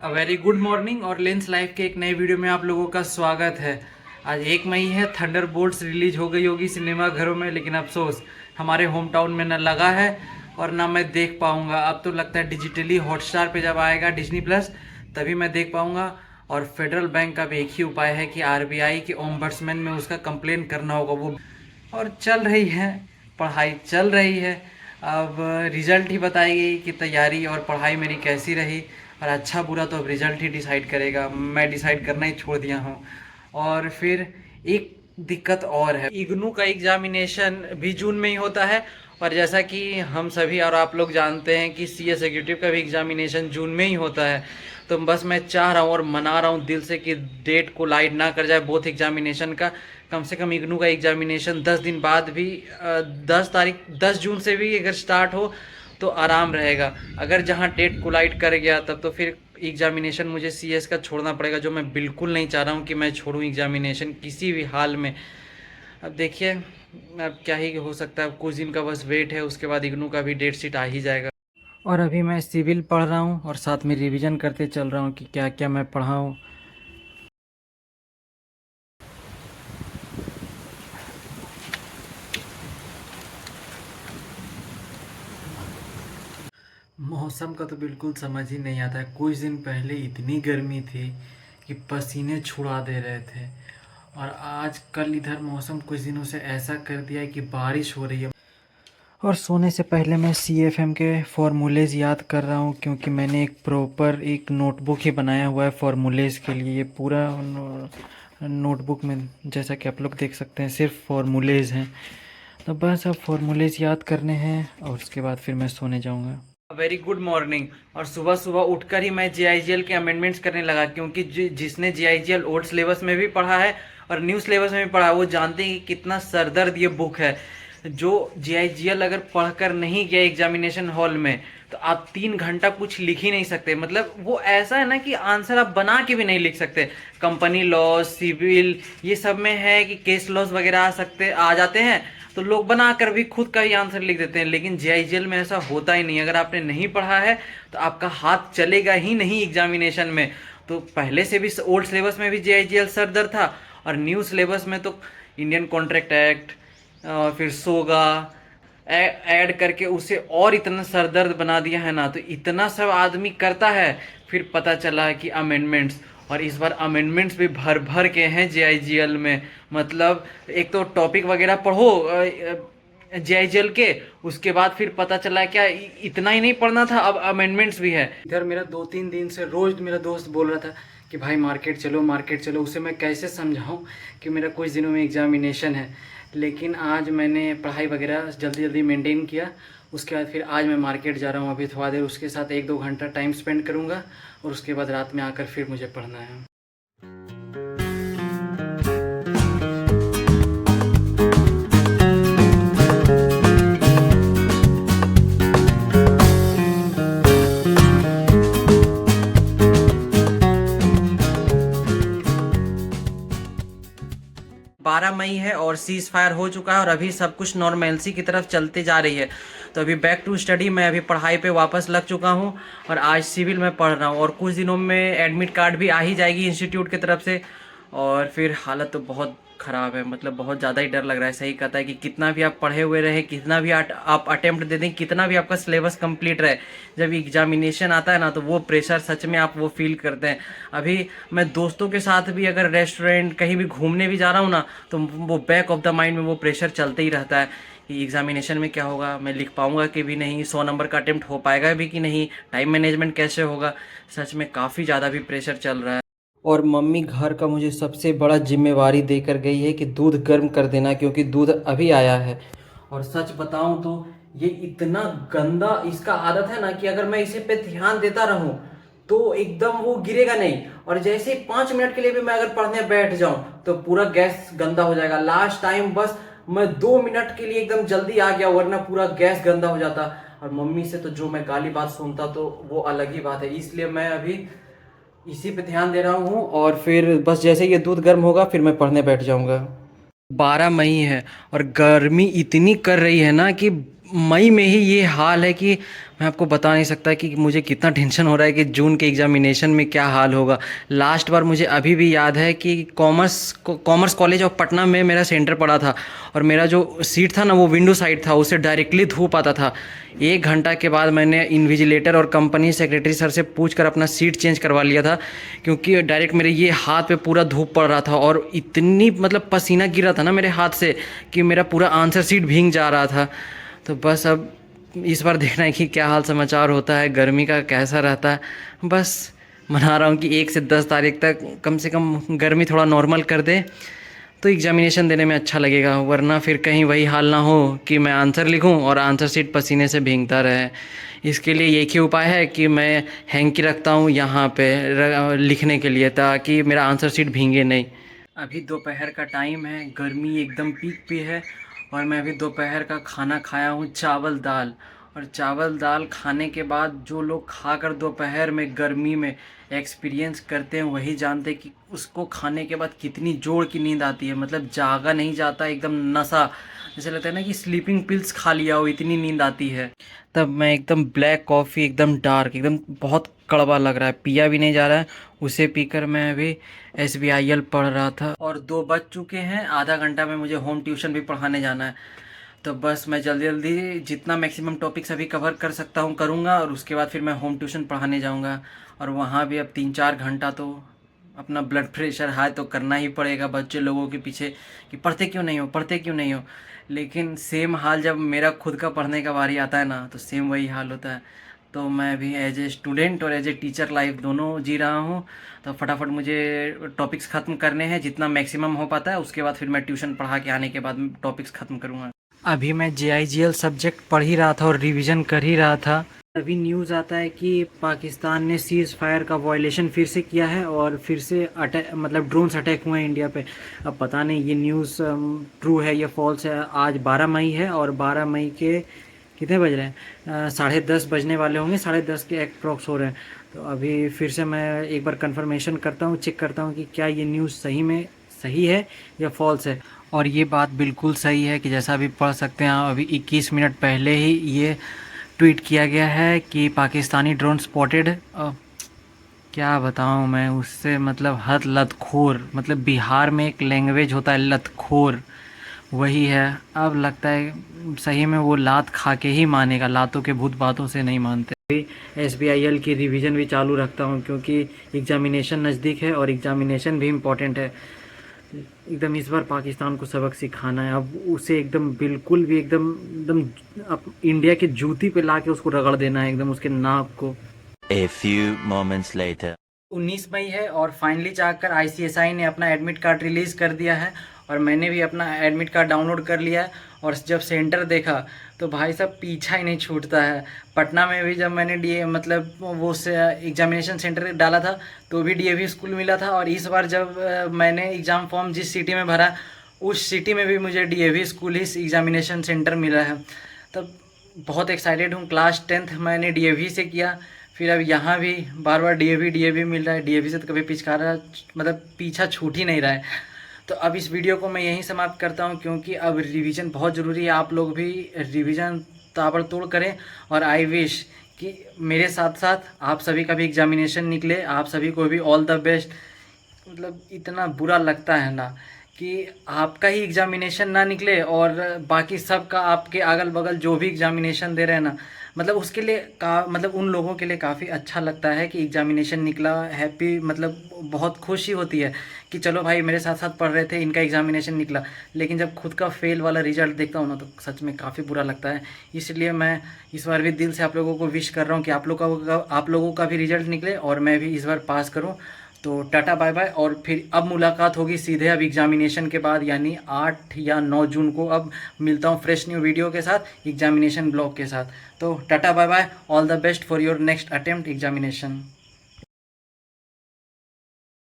Very good morning और lens life के एक नए वीडियो में आप लोगों का स्वागत है। आज 1 मई है। थंडरबोल्ट्स रिलीज हो गई होगी सिनेमा घरों में, लेकिन अफसोस हमारे होम टाउन में न लगा है और ना मैं देख पाऊंगा। अब तो लगता है डिजिटली हॉटस्टार पे जब आएगा डिज्नी प्लस तभी मैं देख पाऊंगा। और फेडरल बैंक का भी एक ही उपाय है कि आरबीआई के ओम्बड्समैन में उसका कंप्लेन करना होगा वो। और चल रही है, पढ़ाई चल रही है। अब रिजल्ट ही बताएगी कि तैयारी और पढ़ाई मेरी कैसी रही, और अच्छा बुरा तो अब रिजल्ट ही डिसाइड करेगा। मैं डिसाइड करना ही छोड़ दिया हूँ। और फिर एक दिक्कत और है, इग्नू का एग्जामिनेशन भी जून में ही होता है। और जैसा कि हम सभी और आप लोग जानते हैं कि सी एस एग्जीक्यूटिव का भी एग्जामिनेशन जून में ही होता है। तो बस मैं चाह रहा हूँ और मना रहा हूँ दिल से कि डेट को लाइट ना कर जाए बोथ एग्जामिनेशन का। कम से कम इग्नू का एग्जामिनेशन 10 दिन बाद भी 10 जून से भी अगर स्टार्ट हो तो आराम रहेगा। अगर जहाँ डेट कोलाइड कर गया तब तो फिर एग्जामिनेशन मुझे सीएस का छोड़ना पड़ेगा, जो मैं बिल्कुल नहीं चाह रहा हूँ कि मैं छोड़ूं एग्जामिनेशन किसी भी हाल में। अब देखिए, अब क्या ही हो सकता है। अब कुछ दिन का बस वेट है, उसके बाद इग्नू का भी डेट शीट आ ही जाएगा। और अभी मैं सिविल पढ़ रहा हूँ और साथ में रिवीजन करते चल रहा हूँ कि क्या क्या मैं पढ़ा हूँ। मौसम का तो बिल्कुल समझ ही नहीं आता है। कुछ दिन पहले इतनी गर्मी थी कि पसीने छुड़ा दे रहे थे, और आज कल इधर मौसम कुछ दिनों से ऐसा कर दिया है कि बारिश हो रही है। और सोने से पहले मैं CFM के फॉर्मूलेज याद कर रहा हूँ, क्योंकि मैंने एक प्रॉपर एक नोटबुक ही बनाया हुआ है फॉर्मूलेज के लिए। ये पूरा नोटबुक में जैसा कि आप लोग देख सकते हैं सिर्फ फॉर्मूलेज हैं। तो बस अब फॉर्मूलेज याद करने हैं और उसके बाद फिर मैं सोने जाऊँगा। Very good morning. और सुबह सुबह उठकर ही मैं JIGL के अमेंडमेंट्स करने लगा, क्योंकि जिसने JIGL ओल्ड सिलेबस में भी पढ़ा है और न्यू सिलेबस में भी पढ़ा है वो जानते हैं कि कितना सरदर्द ये बुक है। जो JIGL अगर पढ़कर नहीं गया एग्जामिनेशन हॉल में तो आप 3 घंटा कुछ लिख ही नहीं सकते। मतलब वो ऐसा है ना कि आंसर आप बना के भी नहीं लिख सकते। कंपनी लॉज, सिविल, ये सब में है कि केस लॉज वगैरह आ जाते हैं, तो लोग बनाकर भी खुद का ही आंसर लिख देते हैं। लेकिन JIGL में ऐसा होता ही नहीं। अगर आपने नहीं पढ़ा है तो आपका हाथ चलेगा ही नहीं एग्जामिनेशन में। तो पहले से भी ओल्ड सिलेबस में भी JIGL सर दर्द था, और न्यू सिलेबस में तो इंडियन कॉन्ट्रैक्ट एक्ट, फिर सोगा ऐड करके उसे और इतना सरदर्द बना दिया है ना। तो इतना सब आदमी करता है, फिर पता चला है कि अमेंडमेंट्स, और इस बार अमेंडमेंट्स भी भर भर के हैं JIGL में। मतलब एक तो टॉपिक वगैरह पढ़ो JIGL के, उसके बाद फिर पता चला क्या इतना ही नहीं पढ़ना था, अब अमेंडमेंट्स भी है। इधर मेरा 2-3 दिन से रोज मेरा दोस्त बोल रहा था कि भाई मार्केट चलो मार्केट चलो। उसे मैं कैसे समझाऊं कि मेरा कुछ दिनों में एग्जामिनेशन है। लेकिन आज मैंने पढ़ाई वगैरह जल्दी जल्दी मेंटेन किया। उसके बाद फिर आज मैं मार्केट जा रहा हूँ। अभी थोड़ा देर उसके साथ 1-2 घंटा टाइम स्पेंड करूँगा, और उसके बाद रात में आकर फिर मुझे पढ़ना है। 12 मई है और सीज फायर हो चुका है, और अभी सब कुछ नॉर्मेलसी की तरफ चलते जा रही है। तो अभी बैक टू स्टडी, मैं अभी पढ़ाई पे वापस लग चुका हूँ, और आज सिविल में पढ़ रहा हूँ। और कुछ दिनों में एडमिट कार्ड भी आ ही जाएगी इंस्टीट्यूट की तरफ से। और फिर हालत तो बहुत ख़राब है, मतलब बहुत ज़्यादा ही डर लग रहा है। सही कहता है कि कितना भी आप पढ़े हुए रहे, कितना भी आप अटेम्प्ट दे दें, कितना भी आपका सिलेबस कंप्लीट रहे, जब एग्जामिनेशन आता है ना तो वो प्रेशर सच में आप वो फील करते हैं। अभी मैं दोस्तों के साथ भी अगर रेस्टोरेंट कहीं भी घूमने भी जा रहा हूँ ना, तो वो बैक ऑफ द माइंड में वो प्रेशर चलते ही रहता है कि एग्जामिनेशन में क्या होगा, मैं लिख पाऊंगा कि भी नहीं, 100 नंबर का अटेम्प्ट हो पाएगा भी कि नहीं, टाइम मैनेजमेंट कैसे होगा। सच में काफ़ी ज़्यादा भी प्रेशर चल रहा है। और मम्मी घर का मुझे सबसे बड़ा जिम्मेवारी देकर गई है कि दूध गर्म कर देना, क्योंकि दूध अभी आया है। और सच बताऊं तो ये इतना गंदा इसका आदत है ना कि अगर मैं इसे पे ध्यान देता रहूं तो एकदम वो गिरेगा नहीं। और जैसे 5 मिनट के लिए भी मैं अगर पढ़ने बैठ जाऊं तो पूरा गैस गंदा हो जाएगा। लास्ट टाइम बस मैं 2 मिनट के लिए एकदम जल्दी आ गया, वरना पूरा गैस गंदा हो जाता। और मम्मी से तो जो मैं गाली बात सुनता तो वो अलग ही बात है। इसलिए मैं अभी इसी पे ध्यान दे रहा हूँ, और फिर बस जैसे ये दूध गर्म होगा फिर मैं पढ़ने बैठ जाऊँगा। 12 मई है और गर्मी इतनी कर रही है ना कि मई में ही ये हाल है कि मैं आपको बता नहीं सकता कि मुझे कितना टेंशन हो रहा है कि जून के एग्जामिनेशन में क्या हाल होगा। लास्ट बार मुझे अभी भी याद है कि कॉमर्स कॉलेज ऑफ पटना में मेरा सेंटर पड़ा था, और मेरा जो सीट था ना वो विंडो साइड था, उससे डायरेक्टली धूप आता था। 1 घंटा के बाद मैंने इन्विजिलेटर और कंपनी सेक्रेटरी सर से पूछ कर अपना सीट चेंज करवा लिया था, क्योंकि डायरेक्ट मेरे ये हाथ पे पूरा धूप पड़ रहा था और इतनी मतलब पसीना गिर रहा था ना मेरे हाथ से कि मेरा पूरा आंसर सीट भीग जा रहा था। तो बस अब इस बार देखना है कि क्या हाल समाचार होता है, गर्मी का कैसा रहता है। बस मना रहा हूँ कि 1 से 10 तारीख तक कम से कम गर्मी थोड़ा नॉर्मल कर दे तो एग्जामिनेशन देने में अच्छा लगेगा, वरना फिर कहीं वही हाल ना हो कि मैं आंसर लिखूं और आंसर शीट पसीने से भीगता रहे। इसके लिए एक ही उपाय है कि मैं हैंकी रखता हूँ यहाँ पे लिखने के लिए, ताकि मेरा आंसर शीट भीगे नहीं। अभी दोपहर का टाइम है, गर्मी एकदम पीक पे है और मैं अभी दोपहर का खाना खाया हूँ, चावल दाल। और चावल दाल खाने के बाद जो लोग खाकर दोपहर में गर्मी में एक्सपीरियंस करते हैं वही जानते हैं कि उसको खाने के बाद कितनी जोर की नींद आती है। मतलब जागा नहीं जाता, एकदम नशा, जैसे लगता है ना कि स्लीपिंग पिल्स खा लिया हो, इतनी नींद आती है। तब मैं एकदम ब्लैक कॉफ़ी, एकदम डार्क, एकदम बहुत कड़वा लग रहा है, पिया भी नहीं जा रहा है, उसे पीकर मैं अभी SBIL पढ़ रहा था। और 2 बज चुके हैं, आधा घंटा में मुझे होम ट्यूशन भी पढ़ाने जाना है। तो बस मैं जल्दी जल्दी जितना मैक्सिमम टॉपिक्स अभी कवर कर सकता हूँ करूँगा, और उसके बाद फिर मैं होम ट्यूशन पढ़ाने जाऊँगा। और वहाँ भी अब 3-4 घंटा तो अपना ब्लड प्रेशर हाई तो करना ही पड़ेगा बच्चे लोगों के पीछे कि पढ़ते क्यों नहीं हो, पढ़ते क्यों नहीं हो। लेकिन सेम हाल जब मेरा खुद का पढ़ने का बारी आता है ना, तो सेम वही हाल होता है। तो मैं भी एज ए स्टूडेंट और एज ए टीचर लाइफ दोनों जी रहा हूँ। तो फटाफट मुझे टॉपिक्स ख़त्म करने हैं जितना मैक्सिमम हो पाता है, उसके बाद फिर मैं ट्यूशन पढ़ा के आने के बाद टॉपिक्स ख़त्म करूँगा। अभी मैं JIGL सब्जेक्ट पढ़ ही रहा था और रिवीजन कर ही रहा था। अभी न्यूज़ आता है कि पाकिस्तान ने सीज़ फायर का वायलेशन फिर से किया है और फिर से अटैक, मतलब ड्रोन्स अटैक हुए हैं इंडिया पे। अब पता नहीं ये न्यूज़ ट्रू है या फॉल्स है। आज 12 मई है और 12 मई के कितने बज रहे हैं, 10:30 बजने वाले होंगे, 10:30 के अप्रॉक्स हो रहे हैं। तो अभी फिर से मैं एक बार कंफर्मेशन करता हूँ, चेक करता हूँ कि क्या ये न्यूज़ सही में सही है या फॉल्स है। और ये बात बिल्कुल सही है कि जैसा अभी पढ़ सकते हैं, अभी 21 मिनट पहले ही ये ट्वीट किया गया है कि पाकिस्तानी ड्रोन स्पॉटेड। क्या बताऊँ मैं, उससे मतलब हद लतखोर, मतलब बिहार में एक लैंग्वेज होता है लतखोर, वही है। अब लगता है सही में वो लात खा के ही मानेगा, लातों के भूत बातों से नहीं मानते। अभी SBIL की रिवीजन भी चालू रखता हूँ क्योंकि एग्जामिनेशन नज़दीक है और एग्जामिनेशन भी इम्पोर्टेंट है। एकदम इस बार पाकिस्तान को सबक सिखाना है। अब उसे एकदम बिल्कुल भी एकदम एकदम अब इंडिया के जूती पे ला के उसको रगड़ देना है, एकदम उसके नाक को। A few moments later. 19 मई है और फाइनली जाकर ICSI ने अपना एडमिट कार्ड रिलीज़ कर दिया है और मैंने भी अपना एडमिट कार्ड डाउनलोड कर लिया है। और जब सेंटर देखा तो भाई साहब पीछा ही नहीं छूटता है। पटना में भी जब मैंने मतलब वो से एग्जामिनेशन सेंटर डाला था तो भी DAV स्कूल मिला था, और इस बार जब मैंने एग्ज़ाम फॉर्म जिस सिटी में भरा उस सिटी में भी मुझे DAV स्कूल ही एग्जामिनेशन सेंटर मिला है। तब बहुत एक्साइटेड हूँ। क्लास 10th मैंने DAV से किया, फिर अब यहाँ भी बार बार DAV मिल रहा है। DAV से तो कभी पिछकारा मतलब पीछा छूट ही नहीं रहा है। तो अब इस वीडियो को मैं यहीं समाप्त करता हूँ क्योंकि अब रिवीजन बहुत ज़रूरी है। आप लोग भी रिवीजन ताबड़तोड़ करें और आई विश कि मेरे साथ साथ आप सभी का भी एग्जामिनेशन निकले, आप सभी को भी ऑल द बेस्ट। मतलब इतना बुरा लगता है ना कि आपका ही एग्जामिनेशन ना निकले और बाकी सब का, आपके अगल बगल जो भी एग्जामिनेशन दे रहे हैं ना, मतलब उसके लिए मतलब उन लोगों के लिए काफ़ी अच्छा लगता है कि एग्जामिनेशन निकला। हैप्पी, मतलब बहुत खुशी होती है कि चलो भाई मेरे साथ साथ पढ़ रहे थे, इनका एग्जामिनेशन निकला। लेकिन जब खुद का फेल वाला रिजल्ट देखता हूँ ना तो सच में काफ़ी बुरा लगता है। इसलिए मैं इस बार भी दिल से आप लोगों को विश कर रहा हूँ कि आप लोगों का भी रिजल्ट निकले और मैं भी इस बार पास करूँ। तो टाटा बाय बाय। और फिर अब मुलाकात होगी सीधे अब एग्जामिनेशन के बाद, यानी 8 या 9 जून को अब मिलता हूँ फ्रेश न्यू वीडियो के साथ, एग्जामिनेशन ब्लॉग के साथ। तो tata bye bye, all the best for your next attempt examination.